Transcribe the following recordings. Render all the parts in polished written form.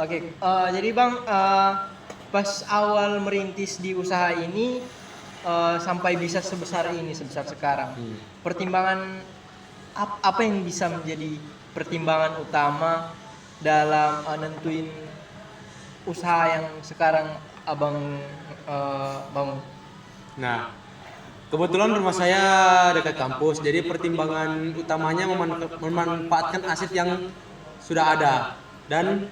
Oke, jadi Bang, pas awal merintis di usaha ini, sampai bisa sebesar ini, sebesar sekarang, pertimbangan apa yang bisa menjadi pertimbangan utama dalam nentuin usaha yang sekarang Abang bangun? Nah, kebetulan rumah saya dekat kampus, jadi pertimbangan utamanya memanfaatkan aset yang sudah ada dan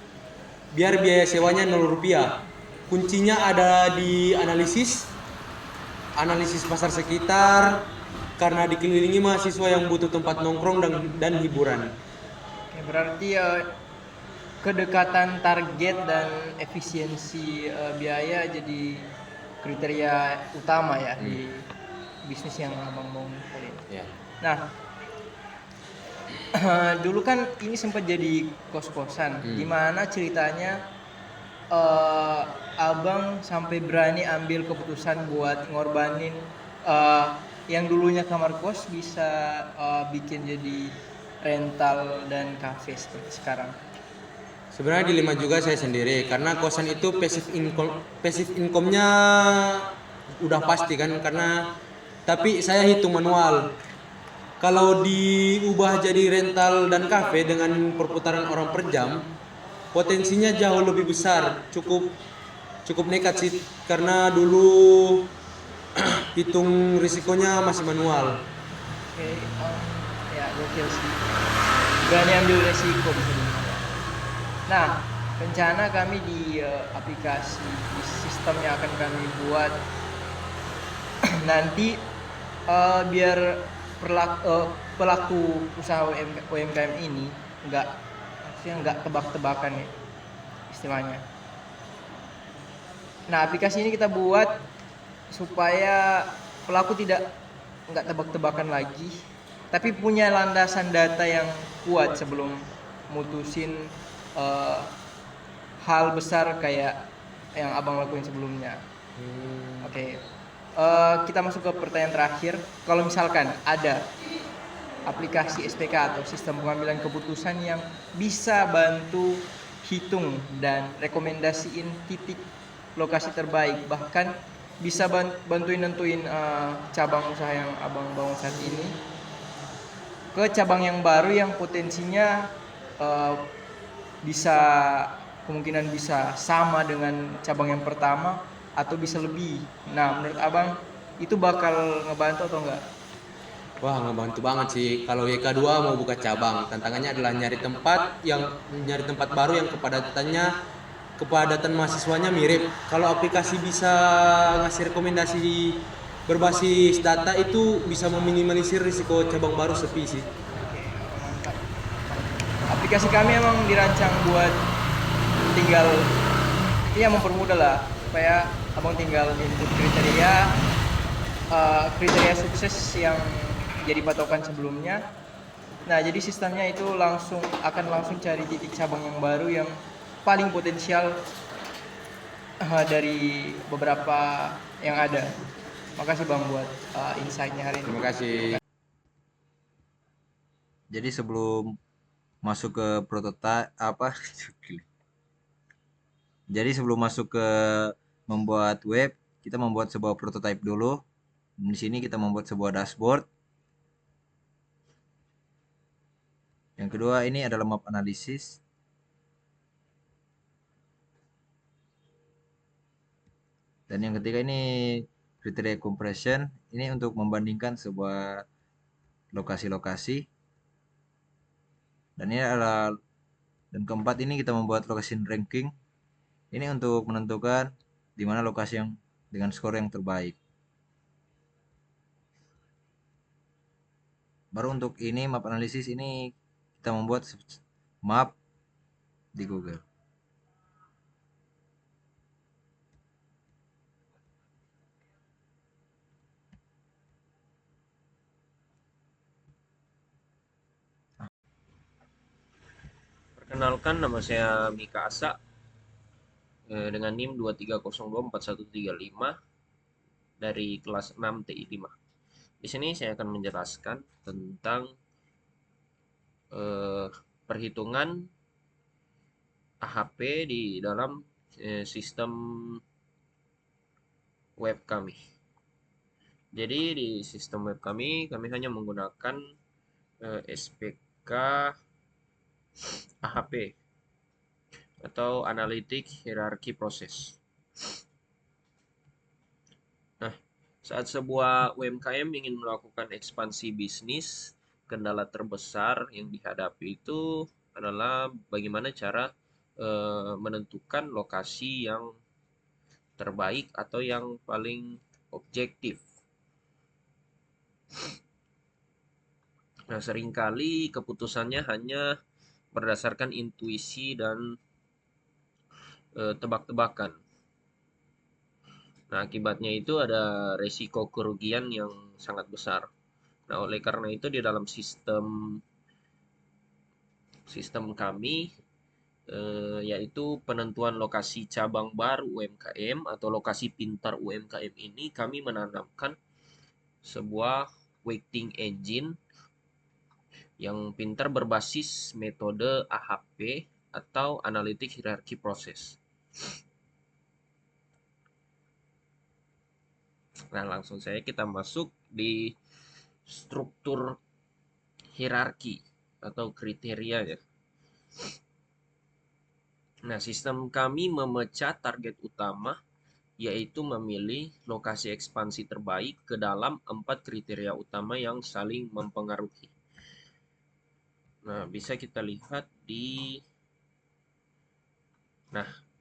biar biaya sewanya 0 rupiah. Kuncinya ada di analisis pasar sekitar, karena dikelilingi mahasiswa yang butuh tempat nongkrong dan hiburan. Oke, berarti kedekatan target dan efisiensi biaya jadi kriteria utama ya di bisnis yang Abang bangun kali ini. Ya. Nah, dulu kan ini sempat jadi kos-kosan. Gimana ceritanya Abang sampai berani ambil keputusan buat ngorbanin eh, yang dulunya kamar kos bisa bikin jadi rental dan cafe seperti sekarang? Sebenarnya dilema juga saya sendiri karena kosan itu passive income-nya udah pasti kan, karena tapi saya hitung manual. Kalau diubah jadi rental dan cafe dengan perputaran orang per jam, potensinya jauh lebih besar. Cukup cukup nekat sih karena dulu hitung risikonya masih manual. Oke, ya gokil sih. Berani ambil resiko bisa dibilang. Nah, rencana kami di aplikasi di sistem yang akan kami buat nanti biar pelaku usaha UMKM ini nggak maksudnya nggak tebak-tebakan ya istilahnya. Nah, aplikasi ini kita buat supaya pelaku tidak nggak tebak-tebakan lagi, tapi punya landasan data yang kuat sebelum mutusin eh, hal besar kayak yang abang lakuin sebelumnya. Oke, kita masuk ke pertanyaan terakhir. Kalau misalkan ada aplikasi SPK atau sistem pengambilan keputusan yang bisa bantu hitung dan rekomendasiin titik lokasi terbaik, bahkan bisa bantuin nentuin cabang usaha yang abang bangun saat ini ke cabang yang baru yang potensinya uh, bisa kemungkinan bisa sama dengan cabang yang pertama atau bisa lebih. Nah, menurut abang itu bakal ngebantu atau enggak? Wah, ngebantu banget sih. Kalau YK2 mau buka cabang, tantangannya adalah nyari tempat baru yang kepadatan mahasiswanya mirip. Kalau aplikasi bisa ngasih rekomendasi berbasis data, itu bisa meminimalisir risiko cabang baru sepi sih. Oke, mantap. Aplikasi kami emang dirancang buat tinggal ya mempermudah lah supaya abang tinggal input kriteria sukses yang jadi patokan sebelumnya. Nah, jadi sistemnya itu akan langsung cari titik cabang yang baru yang paling potensial dari beberapa yang ada. Makasih Bang buat insight-nya hari ini. Terima kasih. Jadi sebelum masuk ke prototipe apa? Jadi sebelum masuk ke membuat web, kita membuat sebuah prototipe dulu. Di sini kita membuat sebuah dashboard. Yang kedua ini adalah map analisis. Dan yang ketiga ini kriteria compression. Ini untuk membandingkan sebuah lokasi-lokasi. Dan keempat ini kita membuat location ranking. Ini untuk menentukan di mana lokasi yang dengan skor yang terbaik. Baru untuk ini map analisis ini kita membuat map di Google. Perkenalkan, nama saya Mika Asa dengan NIM 23024135 dari kelas 6 TI 5. Di sini saya akan menjelaskan tentang perhitungan AHP di dalam sistem web kami. Jadi di sistem web kami hanya menggunakan SPK AHP atau Analytic Hierarchy Process. Nah, saat sebuah UMKM ingin melakukan ekspansi bisnis, kendala terbesar yang dihadapi itu adalah bagaimana cara menentukan lokasi yang terbaik atau yang paling objektif. Nah, seringkali keputusannya hanya berdasarkan intuisi dan tebak-tebakan. Nah, akibatnya itu ada resiko kerugian yang sangat besar. Nah, oleh karena itu di dalam sistem kami yaitu penentuan lokasi cabang baru UMKM atau lokasi pintar UMKM ini kami menanamkan sebuah weighting engine yang pintar berbasis metode AHP atau Analytic Hierarchy Process. Nah, langsung saja kita masuk di struktur hierarki atau kriteria ya. Nah, sistem kami memecah target utama yaitu memilih lokasi ekspansi terbaik ke dalam 4 kriteria utama yang saling mempengaruhi. Nah, bisa kita lihat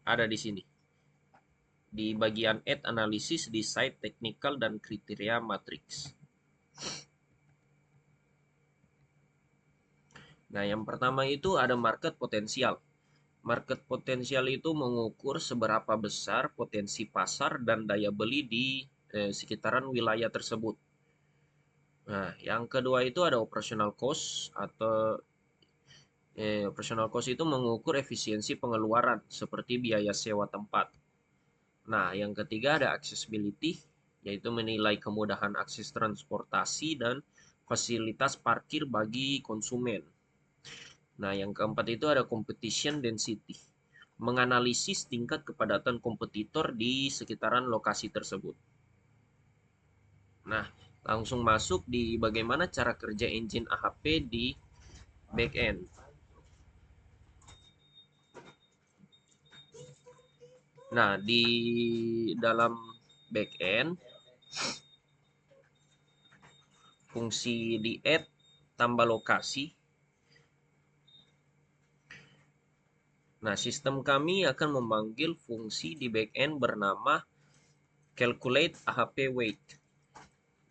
ada di sini. Di bagian add analysis di site technical dan kriteria matrix. Nah, yang pertama itu ada market potensial. Market potensial itu mengukur seberapa besar potensi pasar dan daya beli di sekitaran wilayah tersebut. Nah, yang kedua itu ada operational cost atau operational cost itu mengukur efisiensi pengeluaran seperti biaya sewa tempat. Nah, yang ketiga ada accessibility, yaitu menilai kemudahan akses transportasi dan fasilitas parkir bagi konsumen. Nah, yang keempat itu ada competition density, menganalisis tingkat kepadatan kompetitor di sekitaran lokasi tersebut. Nah, langsung masuk di bagaimana cara kerja engine AHP di backend. Nah, di dalam backend, fungsi di add tambah lokasi. Nah, sistem kami akan memanggil fungsi di backend bernama calculate AHP weight.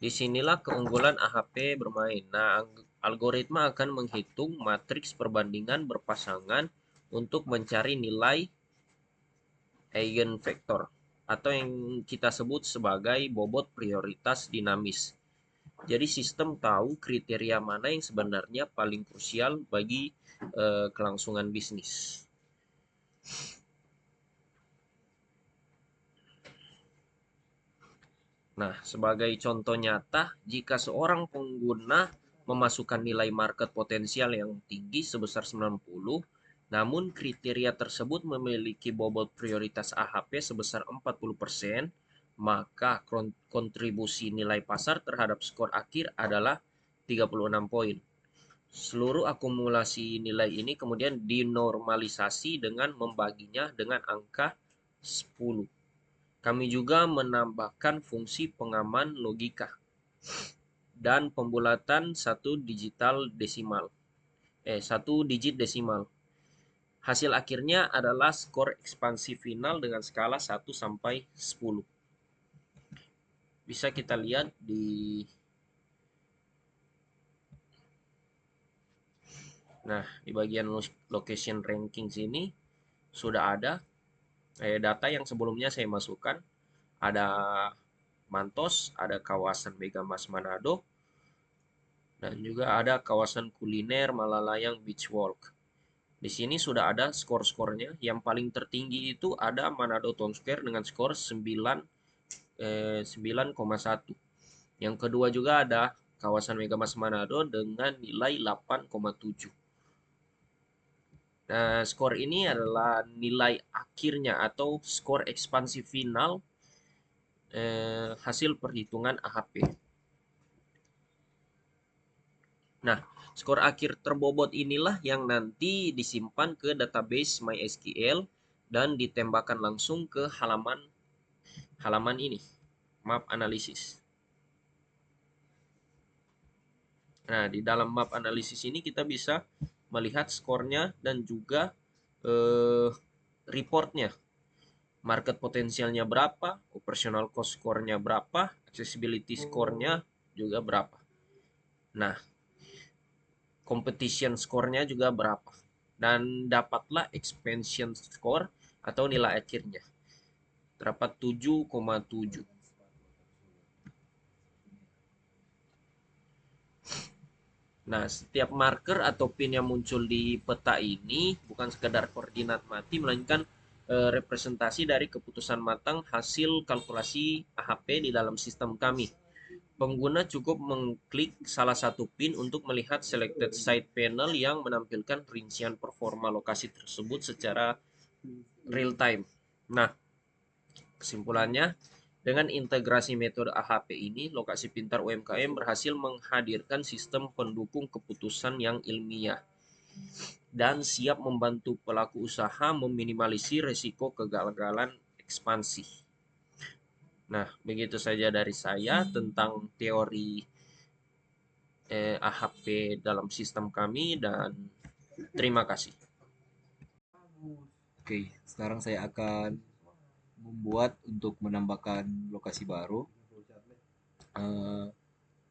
Disinilah keunggulan AHP bermain. Nah, algoritma akan menghitung matriks perbandingan berpasangan untuk mencari nilai eigenvector atau yang kita sebut sebagai bobot prioritas dinamis. Jadi sistem tahu kriteria mana yang sebenarnya paling krusial bagi kelangsungan bisnis. Nah, sebagai contoh nyata, jika seorang pengguna memasukkan nilai market potensial yang tinggi sebesar 90, namun kriteria tersebut memiliki bobot prioritas AHP sebesar 40%, maka kontribusi nilai pasar terhadap skor akhir adalah 36 poin. Seluruh akumulasi nilai ini kemudian dinormalisasi dengan membaginya dengan angka 10. Kami juga menambahkan fungsi pengaman logika dan pembulatan satu digit desimal. Hasil akhirnya adalah skor ekspansi final dengan skala 1 sampai 10. Bisa kita lihat di bagian location ranking sini sudah ada data yang sebelumnya saya masukkan. Ada Mantos, ada kawasan Megamas Manado, dan juga ada kawasan kuliner Malalayang Beach Walk. Di sini sudah ada skor-skornya. Yang paling tertinggi itu ada Manado Town Square dengan skor 9,1. Yang kedua juga ada kawasan Megamas Manado dengan nilai 8,7. Nah, skor ini adalah nilai akhirnya atau skor ekspansi final hasil perhitungan AHP. Nah, skor akhir terbobot inilah yang nanti disimpan ke database MySQL dan ditembakkan langsung ke halaman ini, map analisis. Nah, di dalam map analisis ini kita bisa melihat skornya dan juga eh, reportnya. Market potensialnya berapa, operational cost skornya berapa, accessibility skornya juga berapa. Nah, competition skornya juga berapa. Dan dapatlah expansion score atau nilai akhirnya. Terdapat 7,7. Nah, setiap marker atau pin yang muncul di peta ini bukan sekedar koordinat mati, melainkan representasi dari keputusan matang hasil kalkulasi AHP di dalam sistem kami. Pengguna cukup mengklik salah satu pin untuk melihat selected side panel yang menampilkan rincian performa lokasi tersebut secara real time. Nah, kesimpulannya, dengan integrasi metode AHP ini, lokasi pintar UMKM berhasil menghadirkan sistem pendukung keputusan yang ilmiah dan siap membantu pelaku usaha meminimalisir risiko kegagalan ekspansi. Nah, begitu saja dari saya tentang teori AHP dalam sistem kami dan terima kasih. Oke, sekarang saya akan membuat untuk menambahkan lokasi baru eh,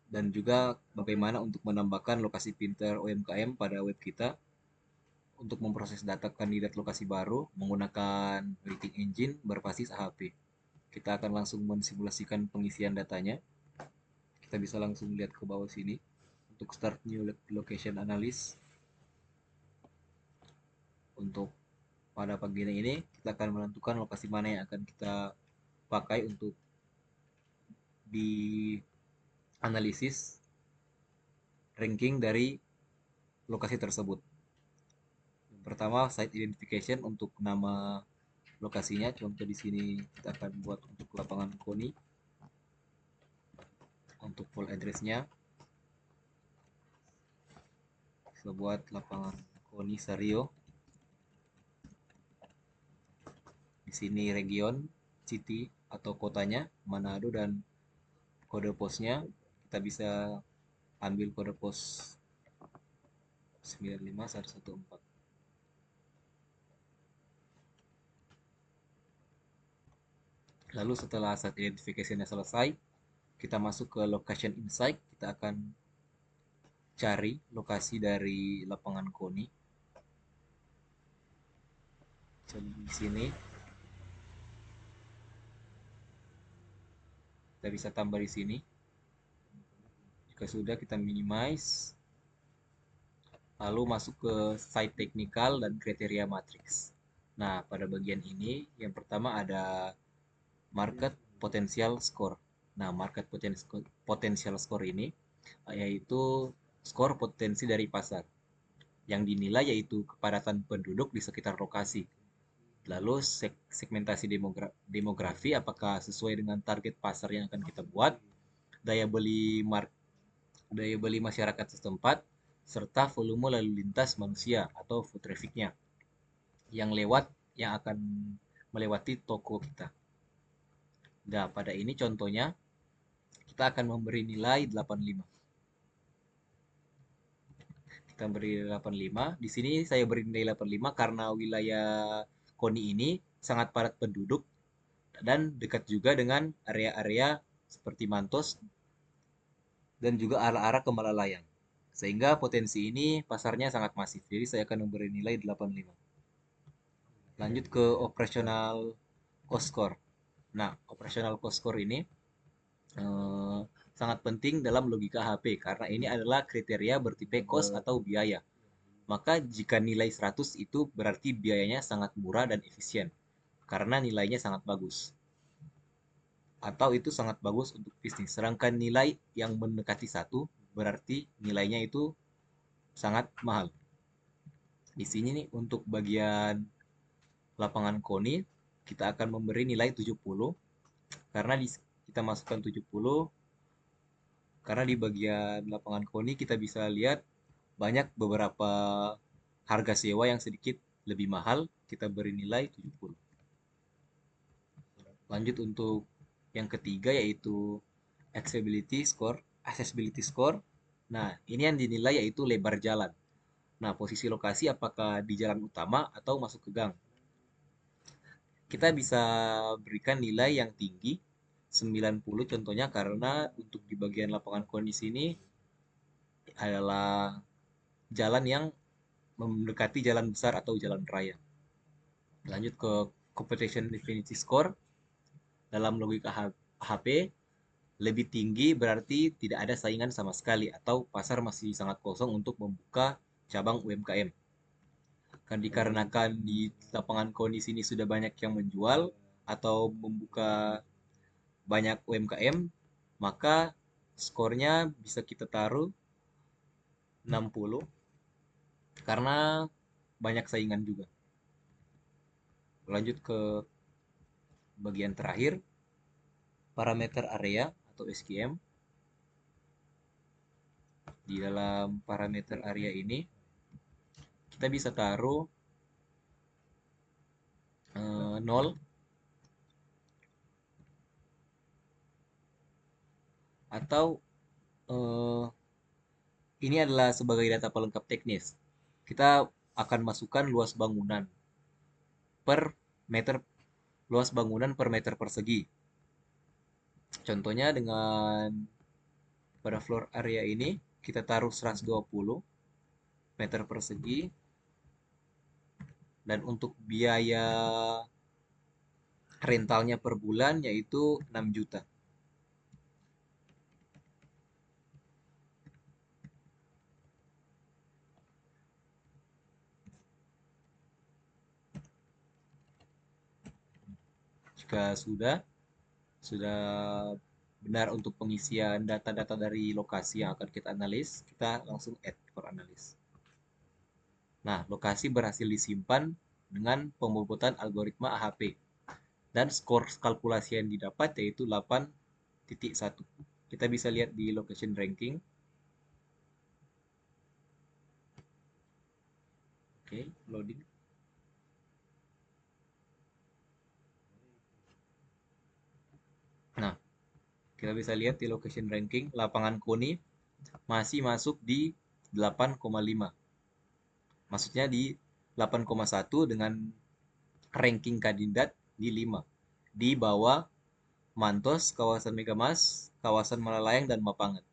dan juga bagaimana untuk menambahkan lokasi pintar UMKM pada web kita untuk memproses data kandidat lokasi baru menggunakan rating engine berbasis AHP. Kita akan langsung mensimulasikan pengisian datanya. Kita bisa langsung lihat ke bawah sini untuk start new location analysis. Untuk pada bagian ini kita akan menentukan lokasi mana yang akan kita pakai untuk di analisis ranking dari lokasi tersebut. Yang pertama site identification untuk nama lokasinya. Contoh di sini kita akan buat untuk lapangan KONI. Untuk full addressnya kita buat lapangan KONI Sario. Di sini region, city atau kotanya Manado dan kode posnya kita bisa ambil kode pos 95114. Lalu setelah site identification-nya selesai, kita masuk ke location insight. Kita akan cari lokasi dari lapangan KONI. Jadi di sini kita bisa tambah di sini. Jika sudah kita minimize, lalu masuk ke site technical dan kriteria matrix. Nah, pada bagian ini yang pertama ada market potential score. Nah, market potential score ini yaitu skor potensi dari pasar yang dinilai yaitu kepadatan penduduk di sekitar lokasi. Lalu segmentasi demografi apakah sesuai dengan target pasar yang akan kita buat, daya beli masyarakat setempat, serta volume lalu lintas manusia atau foot trafficnya yang akan melewati toko kita. Nah, pada ini contohnya kita akan memberi nilai 85. Kita beri 85. Di sini saya beri nilai 85 karena wilayah KONI ini sangat padat penduduk dan dekat juga dengan area-area seperti Mantos dan juga arah-arah ke Malalayan. Sehingga potensi ini pasarnya sangat masif. Jadi saya akan memberi nilai 85. Lanjut ke operational cost score. Nah, operational cost score ini eh, sangat penting dalam logika HP karena ini adalah kriteria bertipe cost atau biaya. Maka jika nilai 100 itu berarti biayanya sangat murah dan efisien karena nilainya sangat bagus. Atau itu sangat bagus untuk bisnis. Sedangkan nilai yang mendekati 1 berarti nilainya itu sangat mahal. Di sini nih untuk bagian lapangan KONI kita akan memberi nilai 70 karena kita masukkan 70 karena di bagian lapangan KONI kita bisa lihat banyak beberapa harga sewa yang sedikit lebih mahal, kita beri nilai 70. Lanjut untuk yang ketiga yaitu accessibility score. Nah, ini yang dinilai yaitu lebar jalan. Nah, posisi lokasi apakah di jalan utama atau masuk ke gang. Kita bisa berikan nilai yang tinggi 90 contohnya karena untuk di bagian lapangan kondisi ini adalah jalan yang mendekati jalan besar atau jalan raya. Lanjut ke competition efficiency score. Dalam logika HP, lebih tinggi berarti tidak ada saingan sama sekali atau pasar masih sangat kosong untuk membuka cabang UMKM. Kan dikarenakan di lapangan kondisi ini sudah banyak yang menjual atau membuka banyak UMKM, maka skornya bisa kita taruh 60 karena banyak saingan juga. Lanjut ke bagian terakhir, parameter area atau SKM. Di dalam parameter area ini kita bisa taruh 0 atau eh, ini adalah sebagai data pelengkap teknis. Kita akan masukkan luas bangunan per meter luas bangunan per meter persegi. Contohnya dengan pada floor area ini kita taruh 120 meter persegi dan untuk biaya rentalnya per bulan yaitu 6 juta. Jika sudah benar untuk pengisian data-data dari lokasi yang akan kita analis, kita langsung add for analysis. Nah, lokasi berhasil disimpan dengan pembobotan algoritma AHP dan skor kalkulasi yang didapat yaitu 8.1. Kita bisa lihat di location ranking. Oke, loading. Nah, kita bisa lihat di location ranking lapangan KONI masih masuk di 8,5. Maksudnya di 8,1 dengan ranking kandidat di 5. Di bawah Mantos, kawasan Megamas, kawasan Malalayang, dan Mapangan.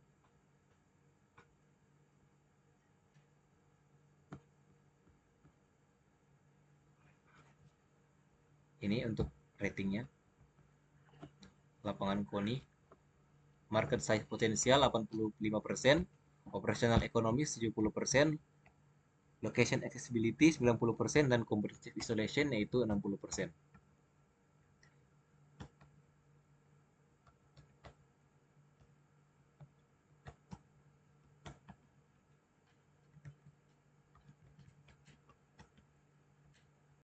Ini untuk ratingnya. Lapangan KONI. Market size potensial 85%. Operational ekonomi 70%. Location accessibility 90% dan competitive isolation yaitu 60%.